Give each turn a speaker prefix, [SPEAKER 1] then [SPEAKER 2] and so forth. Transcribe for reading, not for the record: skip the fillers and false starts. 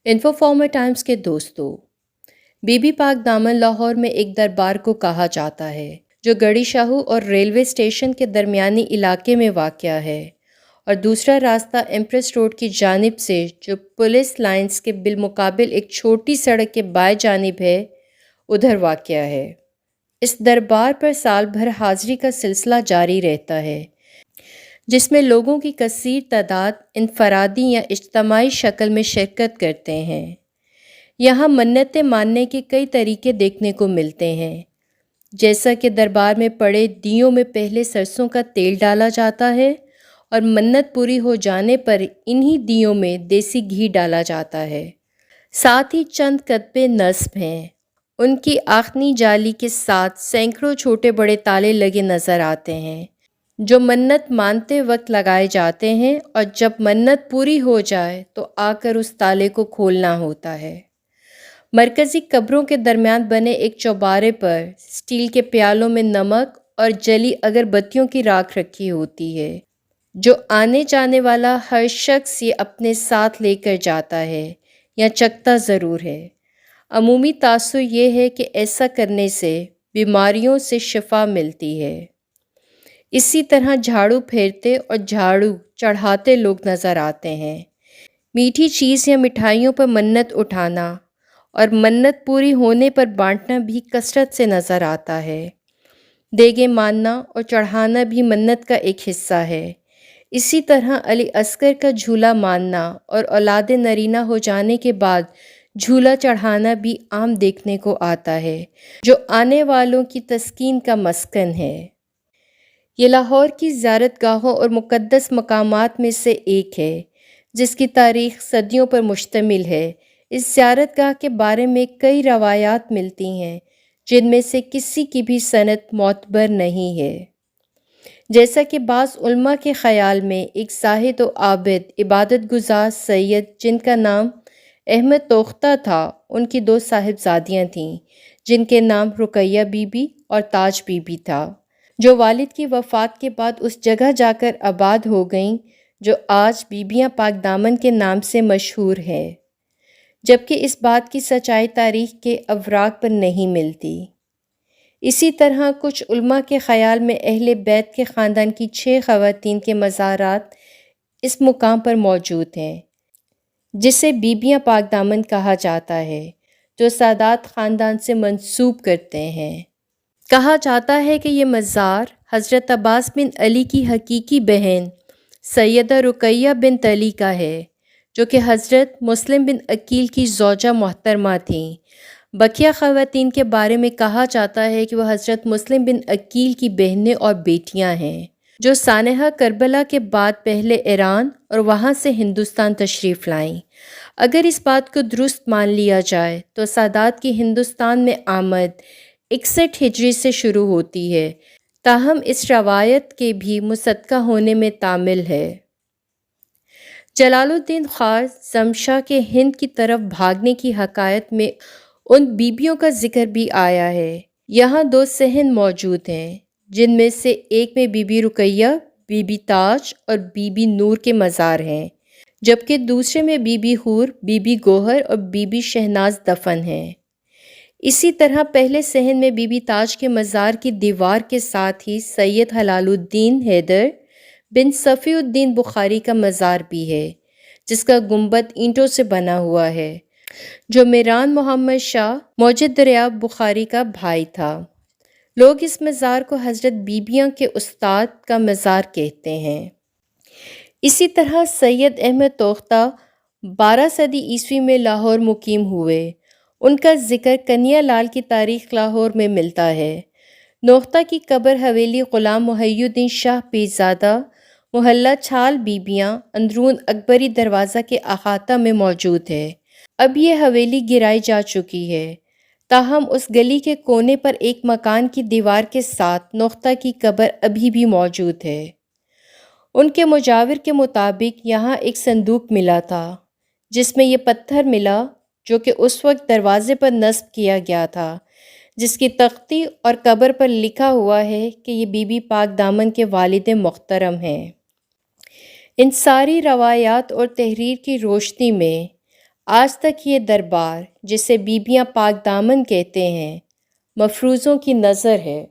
[SPEAKER 1] Info farmer Times کے دوستوں، be be پاک دامن لاہور میں ایک دربار کو کہا جاتا ہے جو گڑی شاہو اور ریلوے اسٹیشن کے درمیانی علاقے میں واقع ہے، اور دوسرا راستہ ایمپریس روڈ کی جانب سے جو پولیس لائنز کے بالمقابل ایک چھوٹی سڑک کے بائیں جانب ہے ادھر واقع ہے۔ اس دربار پر سال بھر حاضری کا سلسلہ جاری رہتا ہے، جس میں لوگوں کی کثیر تعداد انفرادی یا اجتماعی شکل میں شرکت کرتے ہیں۔ یہاں منتیں ماننے کے کئی طریقے دیکھنے کو ملتے ہیں، جیسا کہ دربار میں پڑے دیوں میں پہلے سرسوں کا تیل ڈالا جاتا ہے اور منت پوری ہو جانے پر انہی دیوں میں دیسی گھی ڈالا جاتا ہے۔ ساتھ ہی چند کتبے نصب ہیں، ان کی آخنی جالی کے ساتھ سینکڑوں چھوٹے بڑے تالے لگے نظر آتے ہیں جو منت مانتے وقت لگائے جاتے ہیں، اور جب منت پوری ہو جائے تو آ کر اس تالے کو کھولنا ہوتا ہے۔ مرکزی قبروں کے درمیان بنے ایک چوبارے پر اسٹیل کے پیالوں میں نمک اور جلی اگربتیوں کی راکھ رکھی ہوتی ہے، جو آنے جانے والا ہر شخص یہ اپنے ساتھ لے کر جاتا ہے یا چکھتا ضرور ہے۔ عمومی تاثر یہ ہے کہ ایسا کرنے سے بیماریوں سے شفا ملتی ہے۔ اسی طرح جھاڑو پھیرتے اور جھاڑو چڑھاتے لوگ نظر آتے ہیں۔ میٹھی چیز یا مٹھائیوں پر منت اٹھانا اور منت پوری ہونے پر بانٹنا بھی کثرت سے نظر آتا ہے۔ دیگیں ماننا اور چڑھانا بھی منت کا ایک حصہ ہے۔ اسی طرح علی اصغر کا جھولا ماننا اور اولاد نرینہ ہو جانے کے بعد جھولا چڑھانا بھی عام دیکھنے کو آتا ہے، جو آنے والوں کی تسکین کا مسکن ہے۔ یہ لاہور کی زیارت گاہوں اور مقدس مقامات میں سے ایک ہے، جس کی تاریخ صدیوں پر مشتمل ہے۔ اس زیارت گاہ کے بارے میں کئی روایات ملتی ہیں، جن میں سے کسی کی بھی سند معتبر نہیں ہے۔ جیسا کہ بعض علماء کے خیال میں ایک زاہد و عابد عبادت گزار سید جن کا نام احمد توختہ تھا، ان کی دو صاحبزادیاں تھیں جن کے نام رقیہ بی بی اور تاج بی بی تھا، جو والد کی وفات کے بعد اس جگہ جا کر آباد ہو گئیں جو آج بیبیاں پاک دامن کے نام سے مشہور ہے، جبکہ اس بات کی سچائی تاریخ کے اوراق پر نہیں ملتی۔ اسی طرح کچھ علماء کے خیال میں اہل بیت کے خاندان کی 6 خواتین کے مزارات اس مقام پر موجود ہیں، جسے بیبیاں پاک دامن کہا جاتا ہے، جو سادات خاندان سے منسوب کرتے ہیں۔ کہا جاتا ہے کہ یہ مزار حضرت عباس بن علی کی حقیقی بہن سیدہ رقیہ بنت علی کا ہے، جو کہ حضرت مسلم بن عقیل کی زوجہ محترمہ تھیں۔ بقیہ خواتین کے بارے میں کہا جاتا ہے کہ وہ حضرت مسلم بن عقیل کی بہنیں اور بیٹیاں ہیں، جو سانحہ کربلا کے بعد پہلے ایران اور وہاں سے ہندوستان تشریف لائیں۔ اگر اس بات کو درست مان لیا جائے تو سادات کی ہندوستان میں آمد 61 ہجری سے شروع ہوتی ہے، تاہم اس روایت کے بھی مصدقہ ہونے میں تامل ہے۔ جلال الدین خار زمشاہ کے ہند کی طرف بھاگنے کی حکایت میں ان بیبیوں کا ذکر بھی آیا ہے۔ یہاں 2 صحن موجود ہیں، جن میں سے ایک میں بی بی رقیہ، بی بی تاج اور بی بی نور کے مزار ہیں، جبکہ دوسرے میں بی بی حور، بی بی گوہر اور بی بی شہناز دفن ہیں۔ اسی طرح پہلے صحن میں بی بی تاج کے مزار کی دیوار کے ساتھ ہی سید حلال الدین حیدر بن صفی الدین بخاری کا مزار بھی ہے، جس کا گنبد اینٹوں سے بنا ہوا ہے، جو میران محمد شاہ موجد دریاب بخاری کا بھائی تھا۔ لوگ اس مزار کو حضرت بیبیاں کے استاد کا مزار کہتے ہیں۔ اسی طرح سید احمد توختہ 12 صدی عیسوی میں لاہور مقیم ہوئے۔ ان کا ذکر کنیا لال کی تاریخ لاہور میں ملتا ہے۔ نوختہ کی قبر حویلی غلام محی الدین شاہ پیرزادہ، محلہ چھال بیبیاں، اندرون اکبری دروازہ کے احاطہ میں موجود ہے۔ اب یہ حویلی گرائی جا چکی ہے، تاہم اس گلی کے کونے پر ایک مکان کی دیوار کے ساتھ نوختہ کی قبر ابھی بھی موجود ہے۔ ان کے مجاور کے مطابق یہاں ایک صندوق ملا تھا، جس میں یہ پتھر ملا جو کہ اس وقت دروازے پر نصب کیا گیا تھا، جس کی تختی اور قبر پر لکھا ہوا ہے کہ یہ بی بی پاک دامن کے والد محترم ہیں۔ ان ساری روایات اور تحریر کی روشنی میں آج تک یہ دربار، جسے بیبیاں پاک دامن کہتے ہیں، مفروضوں کی نظر ہے